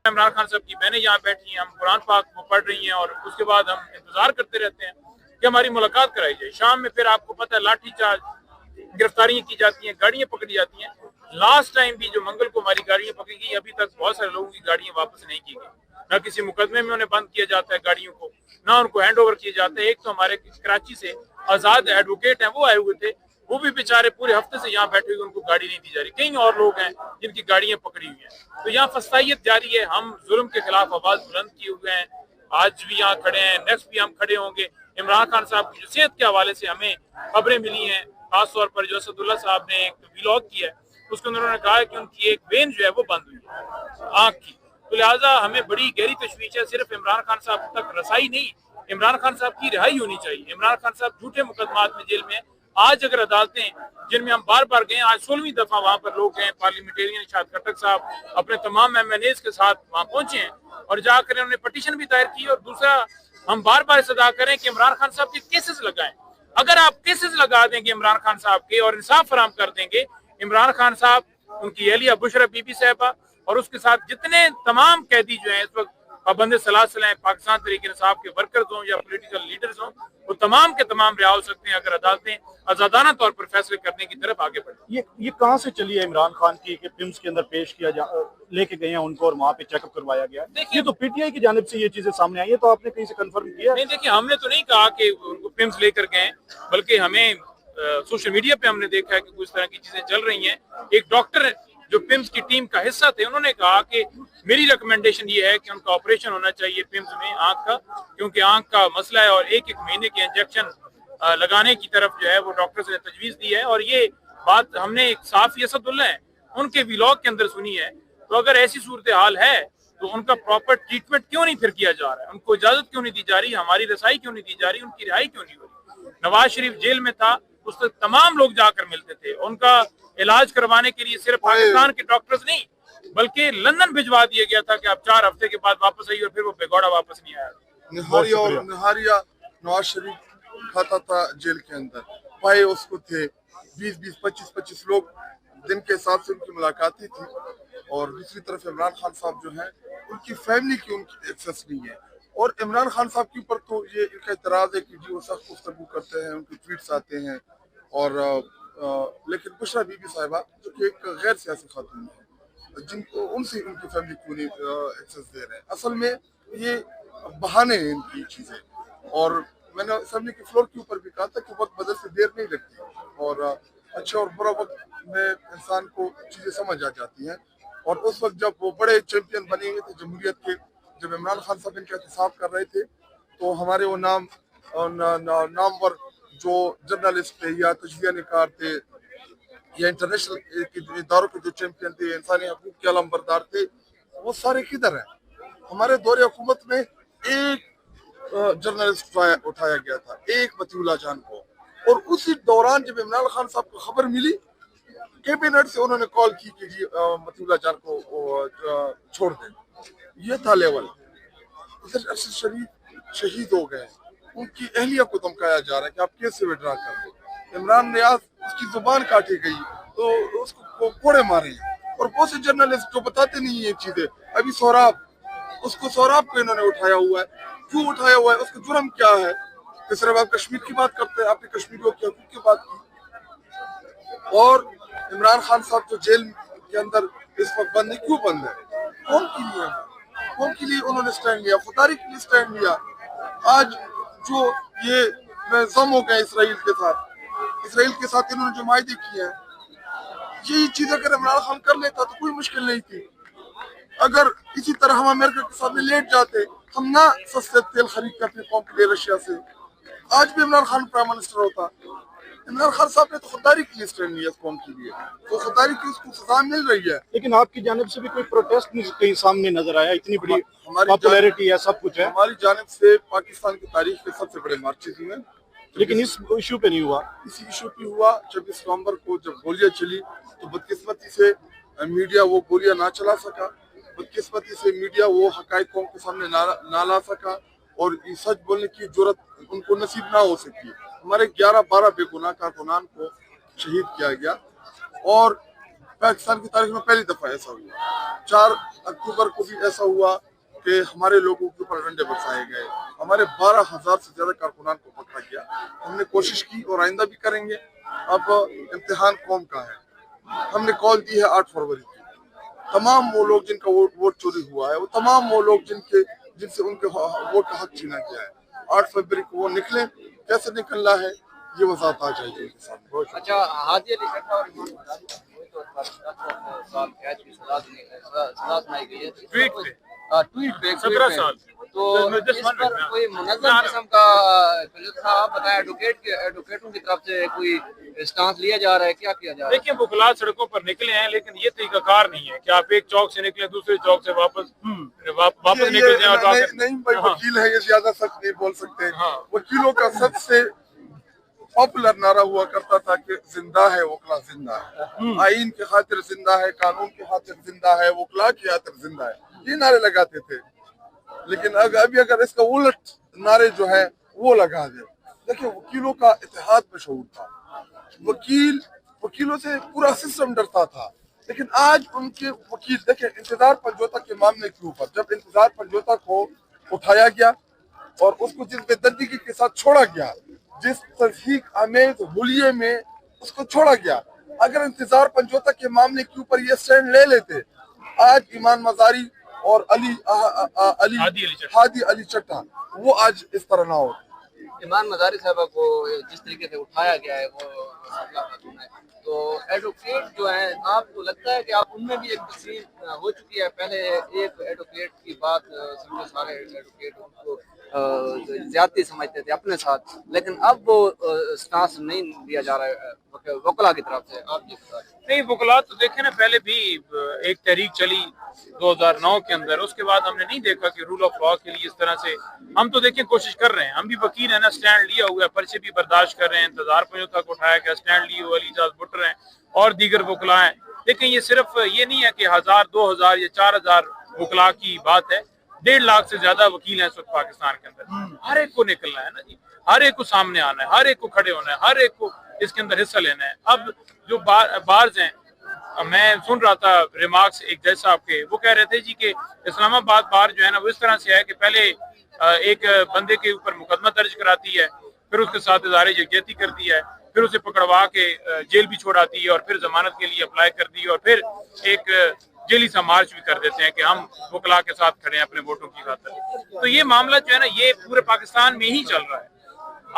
इमरान खान साहब की बहनें यहाँ बैठी हैं, हम कुरान पाक को पढ़ रही हैं और उसके बाद हम इंतजार करते रहते हैं कि हमारी मुलाकात कराई जाए। शाम में फिर आपको पता है लाठीचार्ज, गिरफ्तारियां की जाती हैं, गाड़ियां पकड़ी जाती हैं। लास्ट टाइम भी जो मंगल को हमारी गाड़ियां पकड़ी गई, अभी तक बहुत सारे लोगों की गाड़ियां वापस नहीं की गई। न किसी मुकदमे में उन्हें बंद किया जाता है गाड़ियों को, ना उनको हैंड ओवर किए जाते हैं। एक तो हमारे कराची से आजाद एडवोकेट हैं, वो आए हुए थे, वो भी बेचारे पूरे हफ्ते से यहाँ बैठे हुए, उनको गाड़ी नहीं दी जा रही। कई और लोग हैं जिनकी गाड़ियां पकड़ी हुई हैं। तो यहाँ फसाइयत जारी है। हम जुल्म के खिलाफ आवाज बुलंद किए हुए हैं, आज भी यहाँ खड़े हैं, नेक्स्ट भी हम खड़े होंगे। इमरान खान साहब की जो सेहत के हवाले से हमें खबरें मिली हैं, खासतौर पर जो असदुल्ला साहब ने एक व्लॉग किया है, उसके अंदर उन्होंने कहा है कि उनकी एक वेन जो है वो बंद हुई है आंख की। तो लिहाजा हमें बड़ी गहरी तशवीश है। सिर्फ इमरान खान साहब तक रसाई नहीं, इमरान खान साहब की रिहाई होनी चाहिए। इमरान खान साहब झूठे मुकदमात में जेल में। आज अगर अदालतें, जिनमें हम बार बार गए, आज 16वीं दफा वहां पर लोग गए, पार्लियामेंटेरियन शाद खट्टक साहब अपने तमाम MNAs के साथ वहां पहुंचे हैं और जाकर उन्होंने पटिशन भी दायर की। और दूसरा, हम बार बार इस अदा करें कि इमरान खान साहब के केसेस लगाएं। अगर आप केसेस लगा देंगे इमरान खान साहब के और इंसाफ फराम कर देंगे, इमरान खान साहब, उनकी एहलिया बुशरा बीबी साहबा और उसके साथ जितने तमाम कैदी जो हैं इस वक्त पाबंद सलासल हैं, पाकिस्तान तहरीक इंसाफ के वर्कर्स हों या पॉलिटिकल लीडर्स हों, वो तमाम के तमाम रिहा हो सकते हैं अगर अदालतें आजादाना तौर पर फैसले करने की तरफ आगे बढ़े। ये कहाँ से चली है इमरान खान की कि पिम्स के अंदर पेश किया जा, लेके गए हैं उनको और वहाँ पे चेकअप करवाया गया? ये तो PTI की जानिब से ये चीजें सामने आई है, तो आपने कहीं से कंफर्म किया? नहीं, देखिए, हमने तो नहीं कहा कि उनको पिम्स लेकर गए, बल्कि हमें सोशल मीडिया पे हमने देखा है कि कुछ तरह की चीजें चल रही हैं। एक डॉक्टर जो पिम्स की टीम का हिस्सा थे, उन्होंने कहा कि मेरी रिकमेंडेशन ये है कि उनका ऑपरेशन होना चाहिए पिम्स में आंख का, क्योंकि आंख का मसला है और एक महीने के इंजेक्शन लगाने की तरफ जो है वो डॉक्टर्स ने तजवीज दी है। और ये बात हमने एक साफी असदुल्ला है उनके व्लॉग के अंदर सुनी है। तो अगर ऐसी सूरत हाल है तो उनका प्रॉपर ट्रीटमेंट क्यों नहीं फिर किया जा रहा है, उनको इजाजत क्यों नहीं दी जा रही, हमारी रसाई क्यों नहीं दी जा रही, उनकी रिहाई क्यों नहीं हो रही? नवाज शरीफ जेल में था, उस तक तमाम लोग जाकर मिलते थे, उनका इलाज करवाने के लिए सिर्फ पाकिस्तान के डॉक्टर्स नहीं बल्कि लंदन भिजवा दिया गया था कि आप 4 हफ्ते के बाद वापस आइए, और फिर वो बेगौड़ा वापस नहीं आया। निहारिया नवाज शरीफ खाता था जेल के अंदर, पाए उसको थे 20-20, 25-25 लोग दिन के हिसाब से उनकी मुलाकातें थी। और दूसरी तरफ इमरान खान साहब जो है, उनकी फैमिली की उनकी एक्सेस नहीं है। और इमरान खान साहब के ऊपर तो ये इनका इतराज है कि जी वो सख्त गुफ्तगू करते हैं, उनके ट्वीट्स आते हैं। और लेकिन बुशरा बीबी साहिबा जो कि एक गैर सियासी खातून है, जिनको उनसे उनकी फैमिली को नहीं एक्सेस दे रहे हैं। असल में ये बहाने हैं इनकी चीजें। और मैंने असेंबली के फ्लोर के ऊपर भी कहा था कि वक्त बदल से देर नहीं लगती और अच्छा और बुरा वक्त में इंसान को चीजें समझ आ जाती हैं। और उस वक्त जब वो बड़े चैंपियन बने हुए थे जमहूरियत के, जब इमरान खान साहब इनका एहतसाब कर रहे थे, तो हमारे वो नामवर जो जर्नलिस्ट थे या तजज़िया निकार थे या इंटरनेशनल इदारों के जो चैंपियन थे, इंसानी हकूक़ के अलमबरदार थे, वो सारे किधर हैं? हमारे दौरे हुकूमत में एक जर्नलिस्ट उठाया गया था, एक मतीउल्लाह जान को। और उसी दौरान जब इमरान खान साहब को खबर मिली, कैबिनेट से उन्होंने कॉल की कि जी मतीउल्लाह जान को छोड़ दें। ये था लेवल। इधर अरशद शरीफ शहीद हो गए, उनकी अहलिया को धमकाया जा रहा है कि आप कैसे विड्रा कर दो। इमरान नियाज, उसकी जुबान काटी गई तो उसको कोड़े मारे। और बहुत से जर्नलिस्ट जो बताते नहीं ये चीजें, अभी सोहराब को इन्होंने उठाया हुआ है। क्यों उठाया हुआ है, उसका जुर्म क्या है? तो सिर्फ आप कश्मीर की बात करते हैं, आपने कश्मीरियों की हकूक की बात की। और इमरान खान साहब जो जेल के अंदर इस वक्त बंद है, क्यों बंद है? कौन के लिए? कौन के लिए उन्होंने स्टैंड लिया? खुदारी के लिए स्टैंड लिया। आज जो ये जम हो गए इसराइल के साथ इन्होंने जो मायदे किए हैं, यही चीज अगर इमरान खान कर लेता तो कोई मुश्किल नहीं थी। अगर इसी तरह हम अमेरिका के सामने लेट जाते, हम ना सस्ते तेल खरीद करते कौम के लिए रशिया से, आज भी इमरान खान प्राइम मिनिस्टर होता। इमरान खान साहब ने तो खुदारी के लिए स्टैंड लिया कौम के लिए, तो खुदारी की उसको सजा मिल रही है। लेकिन आपकी जानिब से भी कोई प्रोटेस्ट नहीं कहीं सामने नजर आया? इतनी बड़ी पॉपुलैरिटी है, सब कुछ है। हमारी जानिब से पाकिस्तान की तारीख के सबसे बड़े मार्चेज हुए, लेकिन इस इशू पे नहीं हुआ। इसी इशू पे हुआ 26 नवंबर को जब गोलियां चली, तो बदकिस्मती से मीडिया वो गोलियां ना चला सका, बदकिस्मती से मीडिया वो हकायक कौम के सामने ना ला सका, और सच बोलने की जुर्रत उनको नसीब ना हो सकी। हमारे 11-12 बेगुनाह कारकुनान को शहीद किया गया। और पाकिस्तान की तारीख में पहली दफा ऐसा हुआ। 4 अक्टूबर को भी ऐसा हुआ कि हमारे लोगों के ऊपर डंडे बरसाए गए, हमारे 12,000 से ज्यादा कारकुनान को पकड़ा गया। हमने कोशिश की और आइंदा भी करेंगे। अब इम्तिहान कौम का है। हमने कॉल दी है 8 फरवरी की। तमाम वो लोग जिनका वोट चोरी हुआ है, वो तमाम वो लोग जिनसे उनके वोट का हक छीना गया है, 8 फरवरी को वो निकले। कैसे निकलना है ये वजाहत आ जाएगी उनके सामने। अच्छा, हादी अली चट्टा और इमाम मजारी को तो 10 साल कैद की सजा सुनाई गई है ट्वीट पे 17 साल। तो इस पर कोई मुनज़्ज़म किस्म का आप बताएं, एडवोकेटों की तरफ से कोई स्टांस लिया जा रहा है, क्या किया जा रहा है? देखिए, वकील सड़कों पर निकले हैं, लेकिन ये तरीकाकार नहीं है कि आप एक चौक से निकले दूसरे चौक से वापस निकल जाए। नहीं भाई, वकील है, ये ज्यादा सच नहीं बोल सकते। वकीलों का सबसे पॉपुलर नारा हुआ करता था कि जिंदा है वकला जिंदा है, आईन की खातिर जिंदा है, कानून की खातिर जिंदा है, वकला की खातिर जिंदा है, ये नारे लगाते थे। लेकिन अभी अगर इसका उलट नारे जो है वो लगा दे। देखिए, वकीलों का इत्तेहाद में शऊर था। वकीलों से पूरा सिस्टम डरता था। लेकिन आज उनके वकील देखिए, इंतजार पंजोता के मामले के ऊपर जब इंतजार पंजोता को उठाया गया और उसको जिस बेदर्दगी के साथ छोड़ा गया, जिस तस्दीक आमेज हुलिये में उसको छोड़ा गया, अगर इंतजार पंजोता के मामले के ऊपर ये स्टैंड ले लेते, आज ईमान मजारी और हादी अली चट्टा वो आज इस तरह ना हो। ईमान मजारी साहब को जिस तरीके से उठाया गया है वो है, तो एडवोकेट जो है, आपको लगता है कि आप उनमें भी एक तस्वीर हो चुकी है? पहले एक एडवोकेट की बात समझो, सारे एडवोकेट उनको ज्यादती समझते थे अपने साथ, लेकिन अब वो स्टांस नहीं दिया जा रहा है वकला की तरफ से। आप ये बता नहीं, वकला तो देखे ना, पहले भी एक तहरीक चली 2009 के अंदर, उसके बाद हमने नहीं देखा कि रूल ऑफ लॉ के लिए इस तरह से हम तो देखिए कोशिश कर रहे हैं। हम भी वकील है ना, स्टैंड लिया हुआ है, पर्चे भी बर्दाश्त कर रहे हैं, इंतजार पंजोता को उठाया गया, स्टैंड लिए हुए अली भुट्टर हैं और दीगर वकला हैं। लेकिन ये सिर्फ ये नहीं है कि 1000, 2000 या 4000 वकला की बात है। 1.5 लाख से ज्यादा वकील हैं इस वक्त पाकिस्तान के अंदर। हर एक को निकलना है ना जी, हर एक को सामने आना है, हर एक को खड़े होना है, हर एक को इसके अंदर हिस्सा लेना है। अब जो बार्स हैं, मैं सुन रहा था रिमार्क्स एक जज साहब के, वो कह रहे थे जी कि इस्लामाबाद बार जो है ना वो इस तरह से है कि पहले एक बंदे के ऊपर मुकदमा दर्ज कराती है, फिर उसके साथ इज़हार यकजहती करती है, फिर उसे पकड़वा के जेल भी छोड़ाती है और फिर जमानत के लिए अप्लाई कर दी और फिर एक जेली सा मार्च भी कर देते हैं कि हम वकला के साथ खड़े हैं अपने वोटों की खातिर। तो ये मामला जो है ना ये पूरे पाकिस्तान में ही चल रहा है।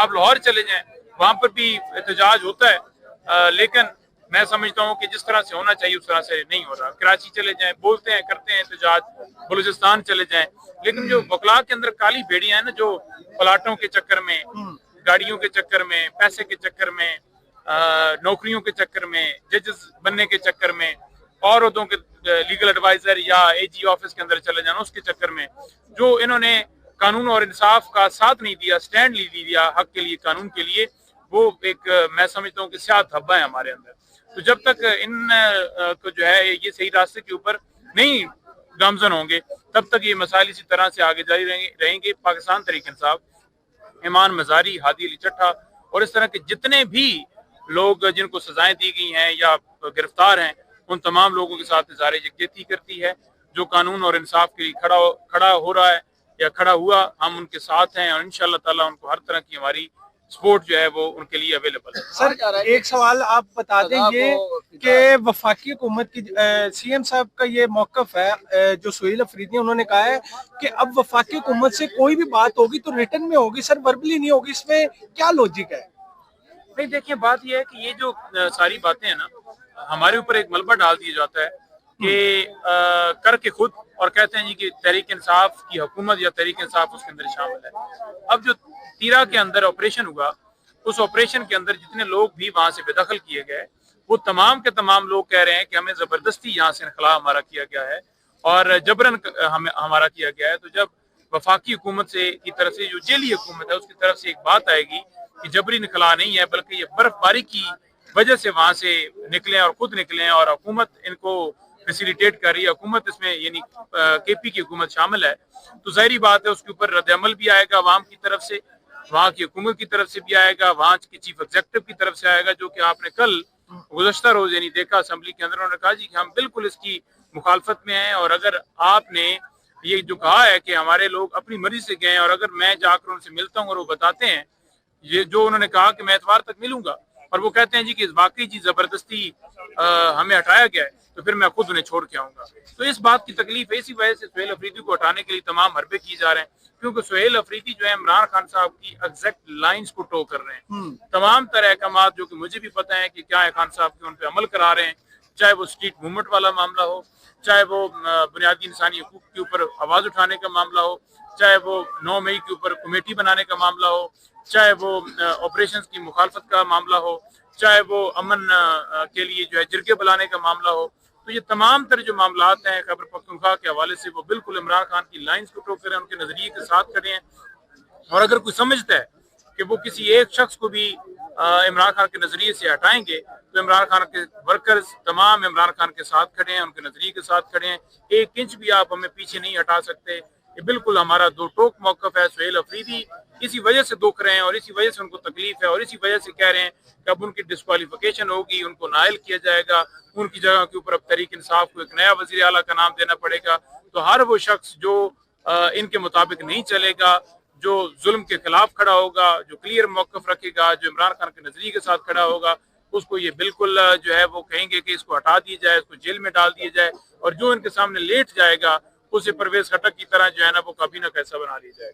आप लाहौर चले जाएं, वहां पर भी एहतजाज होता है, लेकिन मैं समझता हूँ कि जिस तरह से होना चाहिए उस तरह से नहीं हो रहा। कराची चले जाएं, बोलते हैं, करते हैं एहतजाज, बलूचिस्तान चले जाएं, लेकिन जो वकला के अंदर काली भेड़ियां हैं ना, जो प्लाटों के चक्कर में, गाड़ियों के चक्कर में, पैसे के चक्कर में, नौकरियों के चक्कर में, जजेस बनने के चक्कर में, औरतों के लीगल एडवाइजर या एजी ऑफिस के अंदर चले जाना उसके चक्कर में, जो इन्होंने कानून और इंसाफ का साथ नहीं दिया, स्टैंड नहीं दिया हक के लिए, कानून के लिए, वो एक मैं समझता हूँ कि स्याह धब्बा है हमारे अंदर। तो जब तक इन को जो है ये सही रास्ते के ऊपर नहीं गामजन होंगे, तब तक ये मसाइल इसी तरह से आगे जारी रहेंगे। पाकिस्तान तहरीक इंसाफ, ईमान मजारी, हादी अली चट्टा और इस तरह के जितने भी लोग जिनको सजाएं दी गई हैं या गिरफ्तार हैं, उन तमाम लोगों के साथ इज़हार यकजहती करती है। जो कानून और इंसाफ के लिए खड़ा हो रहा है या खड़ा हुआ, हम उनके साथ हैं और इंशाअल्लाह ताला उनको हर तरह की हमारी सपोर्ट जो है वो उनके लिए अवेलेबल है। सर, एक सवाल आप बता दें ये कि वफाकी हुकूमत की सीएम साहब का ये मौकफ है, जो सुहेल अफरीदी उन्होंने कहा है कि अब वफाकी हुकूमत से कोई भी बात होगी तो रिटर्न में होगी सर, वर्बली नहीं होगी। इसमें क्या लॉजिक है? नहीं, देखिए, बात यह है कि ये जो सारी बातें हैं ना, हमारे ऊपर एक मलबा डाल दिया जाता है कि करके खुद, और कहते हैं जी कि तहरीक इंसाफ की हुकूमत या तहरीक इंसाफ उसके अंदर शामिल है। अब जो तीरा के अंदर ऑपरेशन हुआ, उस ऑपरेशन के अंदर जितने लोग भी वहां से बेदखल किए गए, वो तमाम के तमाम लोग कह रहे हैं कि हमें जबरदस्ती यहाँ से इनखला हमारा किया गया है और जबरन हमारा किया गया है। तो जब वफाकी हुकूमत से की तरफ से जो जेली हुकूमत है उसकी तरफ से एक बात आएगी कि जबरी इनखला नहीं है, बल्कि ये बर्फबारी की वजह से वहां से निकले और खुद निकले और हुकूमत इनको फैसिलिटेट कर रही है, हुकूमत इसमें यानी केपी की हुकूमत शामिल है, तो जाहिर बात है उसके ऊपर रद्द-ए-अमल भी आएगा अवाम की तरफ से, वहाँ की हुकूमत की तरफ से भी आएगा, वहाँ की चीफ एग्जीक्यूटिव की तरफ से आएगा, जो कि आपने कल गुज़श्ता रोज यानी देखा असेंबली के अंदर, उन्होंने कहा जी कि हम बिल्कुल इसकी मुखालफत में हैं, और अगर आपने ये जो कहा है कि हमारे लोग अपनी मर्जी से गए, और अगर मैं जाकर उनसे मिलता हूँ और वो बताते हैं ये जो उन्होंने कहा कि मैं इतवार तक मिलूंगा, और वो कहते हैं जी कि वाकई जी जबरदस्ती हमें हटाया गया है, तो फिर मैं खुद उन्हें छोड़ के आऊंगा। तो इस बात की तकलीफ है, इसी वजह से सुहेल अफरीदी को हटाने के लिए तमाम हरबे किए जा रहे हैं, क्योंकि सुहेल अफरीदी जो है इमरान खान साहब की एग्जैक्ट लाइंस को टो कर रहे हैं। तमाम तरह अहकाम जो कि मुझे भी पता है कि क्या है खान साहब के, उन पर अमल करा रहे हैं, चाहे वो स्ट्रीट मूवमेंट वाला मामला हो, चाहे वो बुनियादी इंसानी हकूक के ऊपर आवाज उठाने का मामला हो, चाहे वो 9 मई के ऊपर कमेटी बनाने का मामला हो, चाहे वो ऑपरेशंस की मुखालफत का मामला हो, चाहे वो अमन के लिए जो है जिरगे बुलाने का मामला हो। तो ये तमाम तरह जो मामलात हैं खैबर पख्तूनख्वा के हवाले से, वो बिल्कुल इमरान खान की लाइंस को टोक रहे हैं, उनके नजरिए के साथ खड़े हैं। और अगर कोई समझता है कि वो किसी एक शख्स को भी इमरान खान के नजरिए से हटाएंगे, तो इमरान खान के वर्कर्स तमाम इमरान खान के साथ खड़े हैं, उनके नजरिए के साथ खड़े हैं। 1 इंच भी आप हमें पीछे नहीं हटा सकते। ये बिल्कुल हमारा दो टोक मौक़िफ़ है। सुहेल अफरीदी इसी वजह से दुख रहे हैं और इसी वजह से उनको तकलीफ है, और इसी वजह से कह रहे हैं कि अब उनकी डिस्क्वालिफिकेशन होगी, उनको नायल किया जाएगा, उनकी जगह के ऊपर अब तहरीक इंसाफ को एक नया वज़ीर आला का नाम देना पड़ेगा। तो हर वो शख्स जो इनके मुताबिक नहीं चलेगा, जो जुल्म के खिलाफ खड़ा होगा, जो क्लियर मौक़िफ़ रखेगा, जो इमरान खान के नजरिए के साथ खड़ा होगा, उसको ये बिल्कुल जो है वो कहेंगे कि इसको हटा दिया जाए, इसको जेल में डाल दिया जाए, और जो इनके सामने लेट जाएगा उसे परवेज खटक की तरह जो है ना वो कभी ना कैसा बना लिया जाएगा।